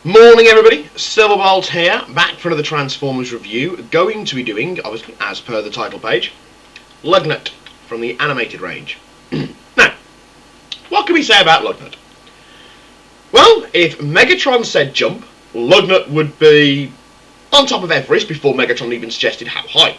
Morning everybody, Silverbolt here, back for another Transformers review, going to be doing, obviously, as per the title page, Lugnut from the animated range. Now, what can we say about Lugnut? Well, if Megatron said jump, Lugnut would be on top of Everest before Megatron even suggested how high.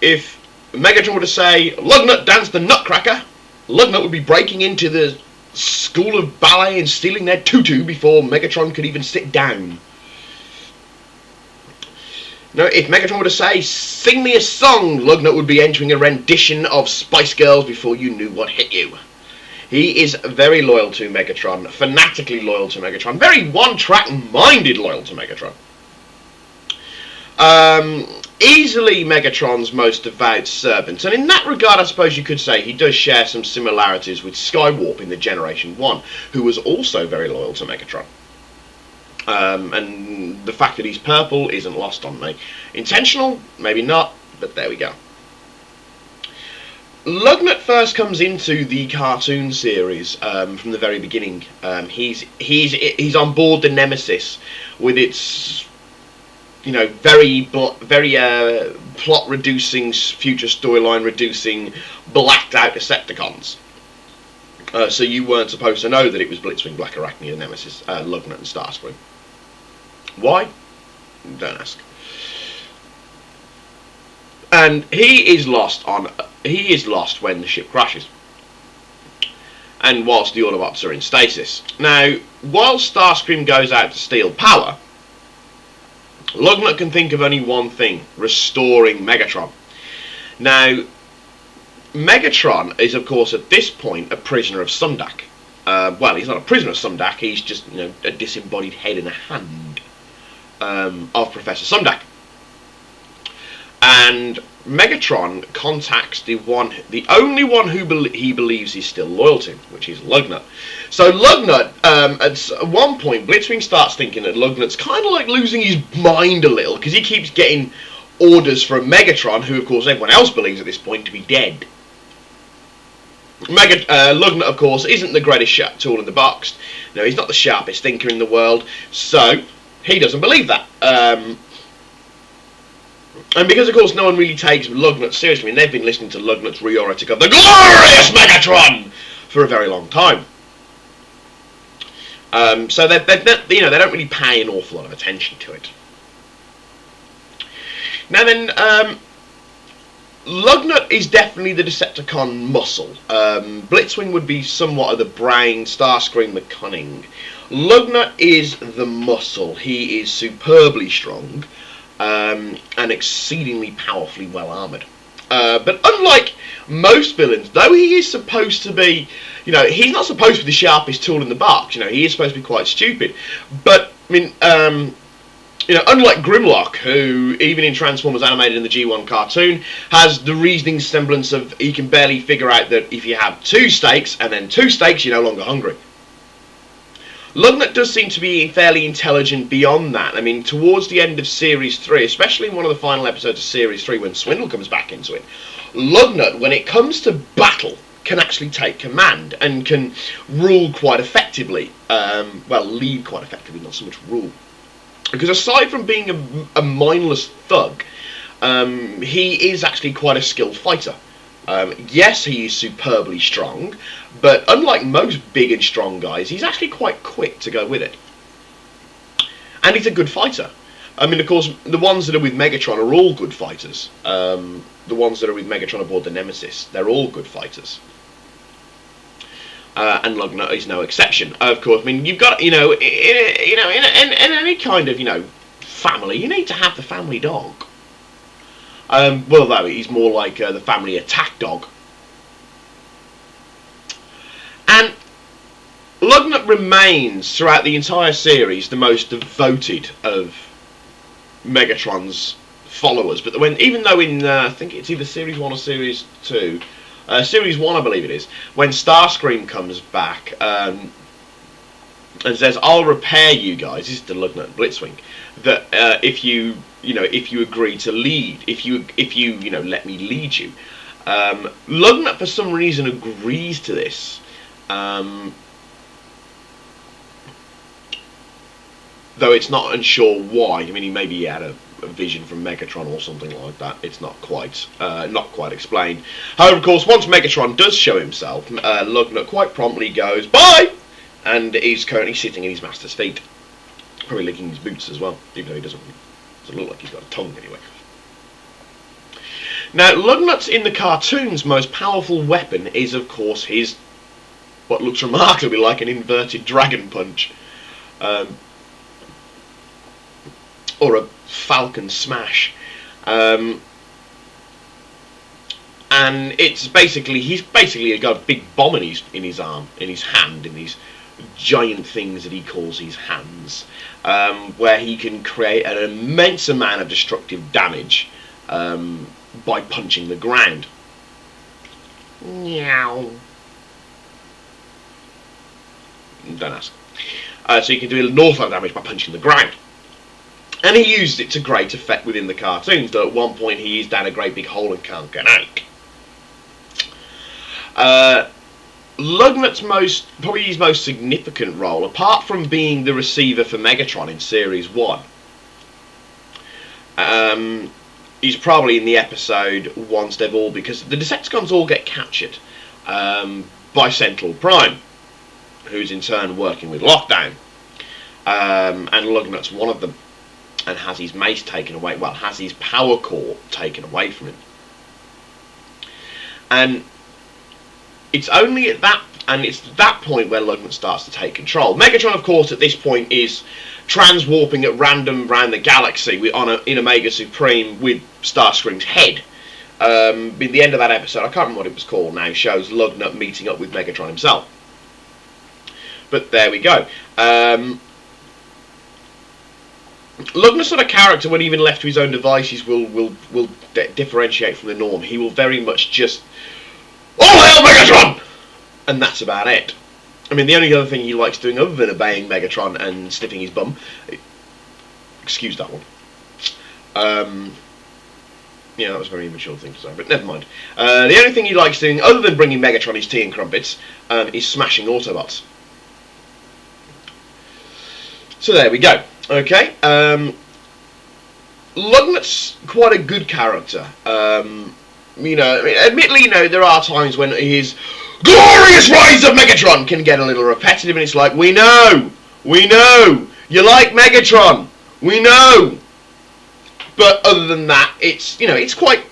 If Megatron were to say, Lugnut dance the Nutcracker, Lugnut would be breaking into the school of ballet and stealing their tutu before Megatron could even sit down. Now, if Megatron were to say, sing me a song, Lugnut would be entering a rendition of Spice Girls before you knew what hit you. He is very loyal to Megatron, fanatically loyal to Megatron, very one-track minded loyal to Megatron. Easily Megatron's most devout servant, and in that regard I suppose you could say he does share some similarities with Skywarp in the Generation 1, who was also very loyal to Megatron. And the fact that he's purple isn't lost on me. Intentional? Maybe not, but there we go. Lugnut first comes into the cartoon series from the very beginning. He's on board the Nemesis with its very plot-reducing, future storyline-reducing, blacked-out Decepticons. So you weren't supposed to know that it was Blitzwing, Black Arachnia, Nemesis, Lugnut, and Starscream. Why? Don't ask. And he is lost when the ship crashes, and whilst the Autobots are in stasis. Now, while Starscream goes out to steal power, Lugnut can think of only one thing: restoring Megatron. Now, Megatron is, of course, at this point a prisoner of Sundak. Well, he's not a prisoner of Sundak, he's just a disembodied head and a hand of Professor Sundak. And Megatron contacts the only one who he believes he's still loyal to, which is Lugnut. So Lugnut, at one point, Blitzwing starts thinking that Lugnut's kind of like losing his mind a little, because he keeps getting orders from Megatron, who of course everyone else believes at this point to be dead. Lugnut, of course, isn't the greatest tool in the box. No, he's not the sharpest thinker in the world, so he doesn't believe that. And because, of course, no one really takes Lugnut seriously, I mean, they've been listening to Lugnut's rhetoric of the glorious Megatron for a very long time. So they don't really pay an awful lot of attention to it. Now then, Lugnut is definitely the Decepticon muscle. Blitzwing would be somewhat of the brain, Starscream the cunning. Lugnut is the muscle. He is superbly strong. And exceedingly powerfully well armoured. But unlike most villains, though he is supposed to be, he's not supposed to be the sharpest tool in the box. He is supposed to be quite stupid. But I mean, unlike Grimlock, who even in Transformers animated in the G1 cartoon has the reasoning semblance of he can barely figure out that if you have two steaks and then two steaks, you're no longer hungry. Lugnut does seem to be fairly intelligent beyond that. I mean, towards the end of Series 3, especially in one of the final episodes of Series 3 when Swindle comes back into it, Lugnut, when it comes to battle, can actually take command and can rule quite effectively. Well, lead quite effectively, not so much rule. Because aside from being a mindless thug, he is actually quite a skilled fighter. Yes, he is superbly strong, but unlike most big and strong guys, he's actually quite quick to go with it. And he's a good fighter. I mean, of course, the ones that are with Megatron are all good fighters. The ones that are with Megatron aboard the Nemesis, they're all good fighters. And Lugnut is no exception. Of course, I mean, you've got, in any kind of, family, you need to have the family dog. Well, though, he's more like the family attack dog. And Lugnut remains, throughout the entire series, the most devoted of Megatron's followers. But even though in, I think it's either Series 1 or Series 2, Series 1 I believe it is, when Starscream comes back and says, I'll repair you guys, this is the Lugnut Blitzwing, that if you agree to lead, if you let me lead you. Lugnut for some reason agrees to this. though it's not unsure why. I mean, maybe he had a vision from Megatron or something like that. It's not quite explained. However, of course, once Megatron does show himself, Lugnut quite promptly goes bye, and is currently sitting at his master's feet, probably licking his boots as well, even though he doesn't look like he's got a tongue anyway. Now, Lugnut's in the cartoon's most powerful weapon is, of course, his what looks remarkably like an inverted dragon punch. Or a falcon smash. And it's he's basically got a big bomb in his arm, in his hand, in these giant things that he calls his hands, where he can create an immense amount of destructive damage by punching the ground. Meow. Don't ask. So you can do an awful lot of damage by punching the ground. And he used it to great effect within the cartoons, though at one point he is down a great big hole and can't get out. Lugnut's probably his most significant role, apart from being the receiver for Megatron in Series 1, he's probably in the episode once they've all, because the Decepticons all get captured by Central Prime, who's in turn working with Lockdown, and Lugnut's one of them, and has his mace taken away, well, has his power core taken away from him. And it's only at that point where Lugnut starts to take control. Megatron, of course, at this point is transwarping at random around the galaxy in Omega Supreme with Starscream's head. In the end of that episode, I can't remember what it was called now, shows Lugnut meeting up with Megatron himself. But there we go. Lugnut's sort of character, when even left to his own devices, will differentiate from the norm. He will very much just, all hail Megatron! And that's about it. I mean, the only other thing he likes doing other than obeying Megatron and sniffing his bum, excuse that one. Yeah, that was a very immature thing to say, but never mind. The only thing he likes doing, other than bringing Megatron his tea and crumpets, is smashing Autobots. So there we go. Okay. Lugnut's quite a good character. Admittedly, there are times when his glorious rise of Megatron can get a little repetitive, and it's like, we know, you like Megatron, we know. But other than that, it's quite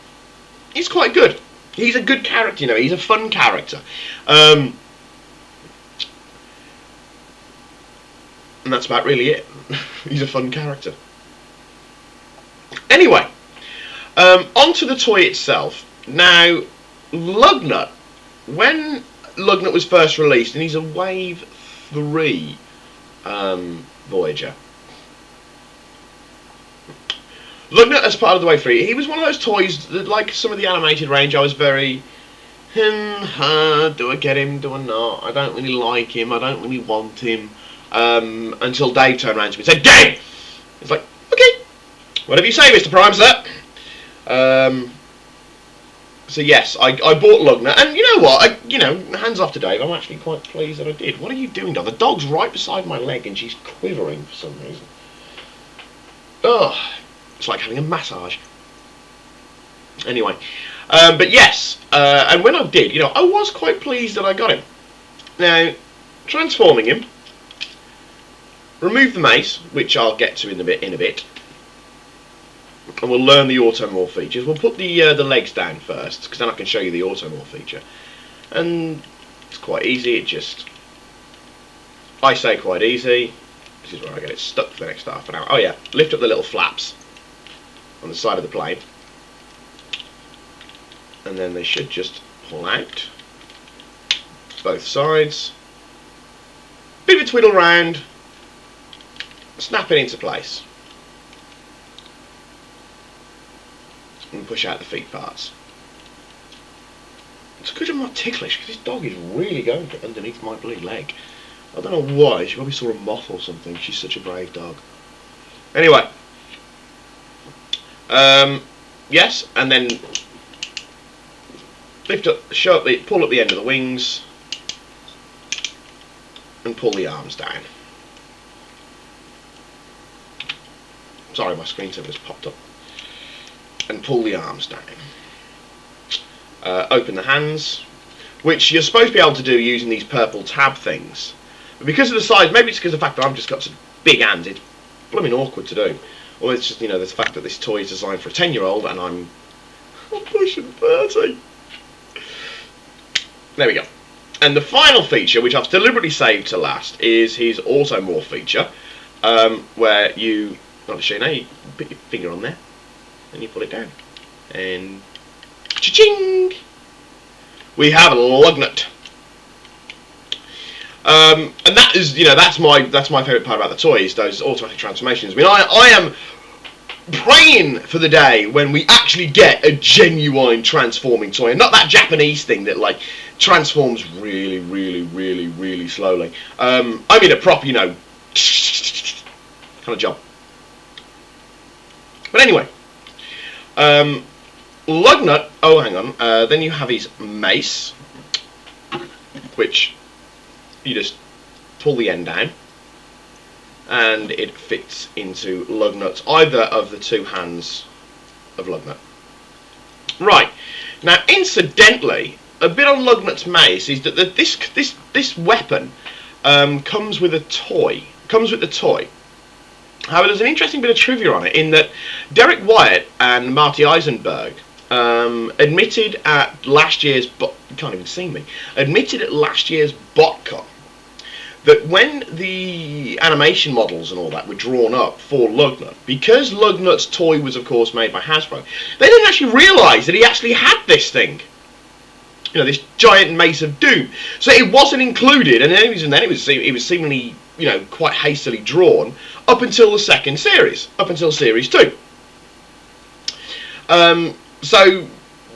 good. He's a good character, he's a fun character. And that's about really it. He's a fun character. Anyway, onto the toy itself. Now, Lugnut, when Lugnut was first released, and he's a Wave 3 Voyager. Lugnut, as part of the Wave 3, he was one of those toys that, like some of the animated range, I was very, do I get him, do I not? I don't really like him, I don't really want him. Until Dave turned around to me and said, "Get him!" It's like, okay, whatever you say, Mr. Prime, sir. So yes, I bought Lugnut, and you know what? Hands off to Dave. I'm actually quite pleased that I did. What are you doing, Dog? The dog's right beside my leg, and she's quivering for some reason. Ugh, it's like having a massage. Anyway, but yes, and when I did, I was quite pleased that I got him. Now, transforming him. Remove the mace, which I'll get to in a bit, and we'll learn the automorph features. We'll put the legs down first, because then I can show you the automorph feature. And it's quite easy. I say quite easy. This is where I get it stuck for the next half an hour. Oh yeah, lift up the little flaps on the side of the plane, and then they should just pull out both sides. Bit of a twiddle round. Snap it into place and push out the feet parts. It's good I'm not ticklish, because this dog is really going for it underneath my bloody leg. I don't know why. She probably saw a moth or something. She's such a brave dog. Anyway, yes, and then lift up, pull up the end of the wings, and pull the arms down. Sorry, my screensaver has popped up. And pull the arms down. Open the hands, which you're supposed to be able to do using these purple tab things. But because of the size, maybe it's because of the fact that I've just got such big hands, it's blooming awkward to do. Or it's just, you know, the fact that this toy is designed for a 10-year-old and I'm pushing 30. There we go. And the final feature, which I've deliberately saved to last, is his automorph feature, where you, not to show you now, you put your finger on there, and you pull it down, and cha-ching! We have a lugnut. And that is, you know, that's my favourite part about the toy, is those automatic transformations. I mean, I am praying for the day when we actually get a genuine transforming toy, and not that Japanese thing that like transforms really, really, really, really slowly. I mean a proper, you know, kind of job. But anyway, lugnut. Oh, hang on. Then you have his mace, which you just pull the end down, and it fits into Lugnut's either of the two hands of Lugnut. Right, now incidentally, a bit on Lugnut's mace is that this weapon comes with a toy. Comes with the toy. However, there's an interesting bit of trivia on it in that Derek Wyatt and Marty Eisenberg admitted at last year's you can't even see me. Admitted at last year's BotCon that when the animation models and all that were drawn up for Lugnut, because Lugnut's toy was of course made by Hasbro, they didn't actually realise that he actually had this thing. You know, this giant mace of doom. So it wasn't included, and then it was seemingly, you know, quite hastily drawn up until the second series, up until Series 2. So,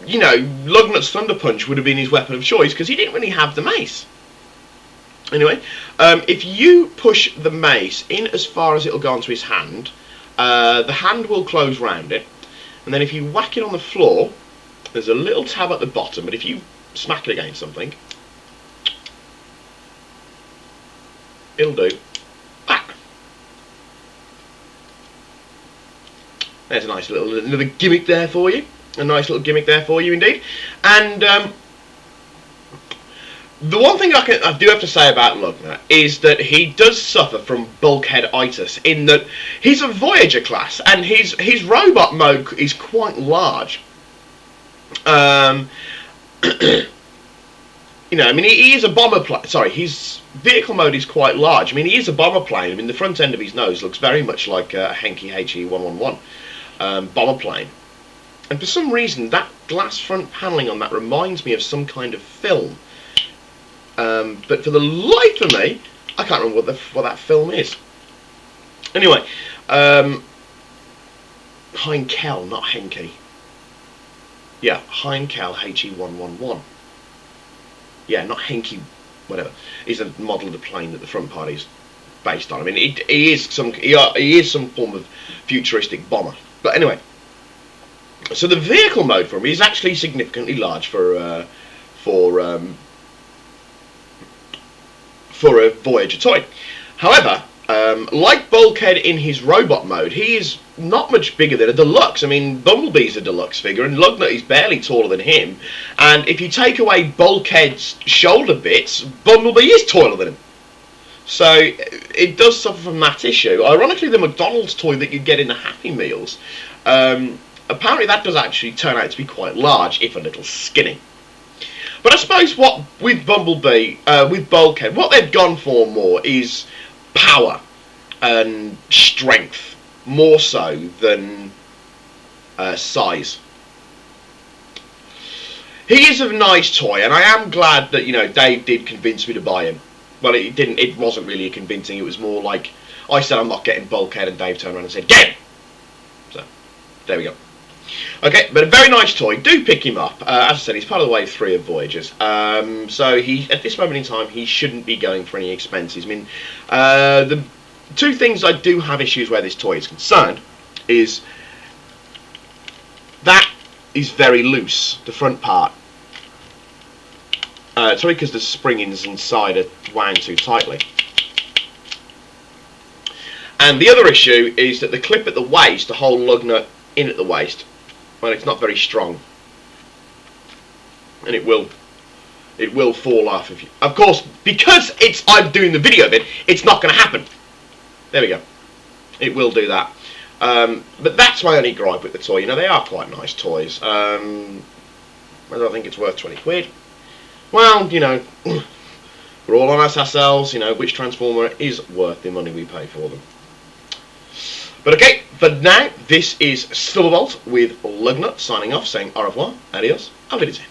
you know, Lugnut's Thunder Punch would have been his weapon of choice because he didn't really have the mace. Anyway, if you push the mace in as far as it'll go onto his hand, the hand will close round it, and then if you whack it on the floor, there's a little tab at the bottom, but if you smack it against something, it'll do that. There's a nice little another gimmick there for you. A nice little gimmick there for you indeed. And the one thing I do have to say about Lugnut is that he does suffer from bulkhead-itis, in that he's a Voyager class and his robot mode is quite large. You know, I mean, he is a bomber plane. Sorry, his vehicle mode is quite large. I mean, he is a bomber plane. I mean, the front end of his nose looks very much like a Henke HE-111 bomber plane. And for some reason, that glass front panelling on that reminds me of some kind of film. But for the life of me, I can't remember what that film is. Anyway, Heinkel, not Henke. Yeah, Heinkel HE-111. Yeah, not Henke, whatever. Is a model of the plane that the front part is based on. I mean, he is some form of futuristic bomber. But anyway, so the vehicle mode for him is actually significantly large for a Voyager toy. However, like Bulkhead in his robot mode, he is not much bigger than a deluxe. I mean, Bumblebee's a deluxe figure, and Lugnut is barely taller than him. And if you take away Bulkhead's shoulder bits, Bumblebee is taller than him. So it does suffer from that issue. Ironically, the McDonald's toy that you get in the Happy Meals, apparently that does actually turn out to be quite large, if a little skinny. But I suppose what with Bumblebee, with Bulkhead, what they've gone for more is power and strength, more so than size. He is a nice toy, and I am glad that, you know, Dave did convince me to buy him. Well, it wasn't really convincing. It was more like I said I'm not getting Bulkhead, and Dave turned around and said get him. So there we go. Okay, but a very nice toy. Do pick him up. As I said, he's part of the Wave 3 of Voyagers. So he, at this moment in time, he shouldn't be going for any expenses. I mean, the two things I do have issues where this toy is concerned is that is very loose, the front part. It's probably because the spring-ins inside are wound too tightly. And the other issue is that the clip at the waist, the whole lug nut in at the waist, well, it's not very strong, and it will fall off if you. Of course, because I'm doing the video of it, it's not going to happen. There we go. It will do that. But that's my only gripe with the toy. You know, they are quite nice toys. Whether I think it's worth 20 quid? Well, you know, we're all honest ourselves. You know, which Transformer is worth the money we pay for them. But okay, for now, this is Silverbolt with Lugnut signing off, saying au revoir, adios, auf Wiedersehen.